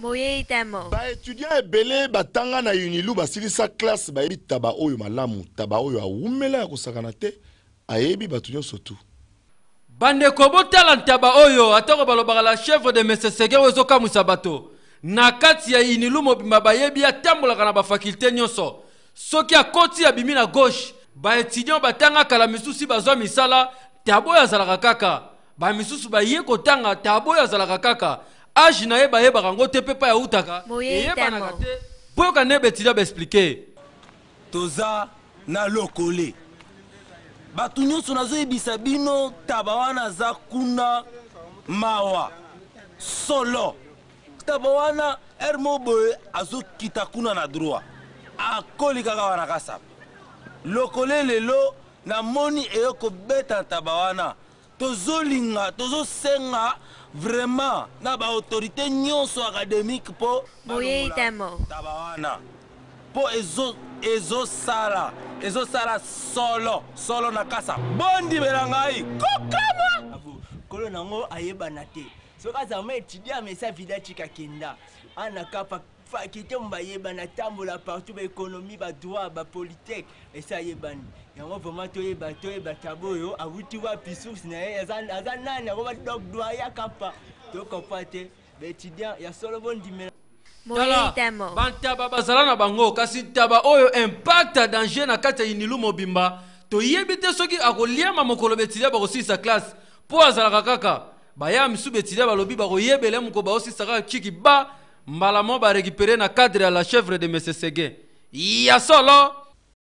Moye tamo. Ba étudiant ebele batanga na unilu basilisa classe ba yebi taba oyo malamu taba oyo awumela ya kosakana te ayebi batu nyonso tu. Bande kobotala ntaba oyo atako balobaka la chef de Mesesege wezoka musabato. Na kati ya unilu mobimba bayebi atambolaka na ba faculté nyonso. Soki akoti ya bimi na gauche ba étudiant batanga kala misusi bazwa misala tabo ya zalaka kaka. Ba misusu baye kotanga tabo ya zalaka kaka. Age na ye baye barango te pepa ya utaka. Moye tamo. Pour que ne bétida expliquer. Toza na lokole. Batu nyonso nazo yebisa bino tabawana za kuna mawa. Solo. Tabawana ermoboe azo kita kuna na droit. Akoli kaka wana kasap. Lokole lelo na moni eyoko beta tabawana. Tozolinga, tozosenga vraiment na ba autorité nyonso académique po Moye tamo. tabawana po ezo sala solo na kasa bondi belangai kokama kolo nango ayebana te soka zama étudiant mais ça vida chika kenda ana kapa faculté mbayebana tambola partout ba économie ba droit ba politique et ça yebani yango vraiment toyeba taboyo awuti wapi source na aza nani ko ba dog droit ya kapa to comprendre ba étudiant ya solo bondi me Moye tamo. Bantaba bazala na bango kasi taba oyo impact danger na kati ya unilu mobimba to yebite soki akoliama mokolo betilia bakosisa classe po azalaka kaka baya misu betilia balobi bakoyebele moko baosisa kaka chiki ba mbala mo ba récupérer na cadre ya la chèvre de Mesesege ya solo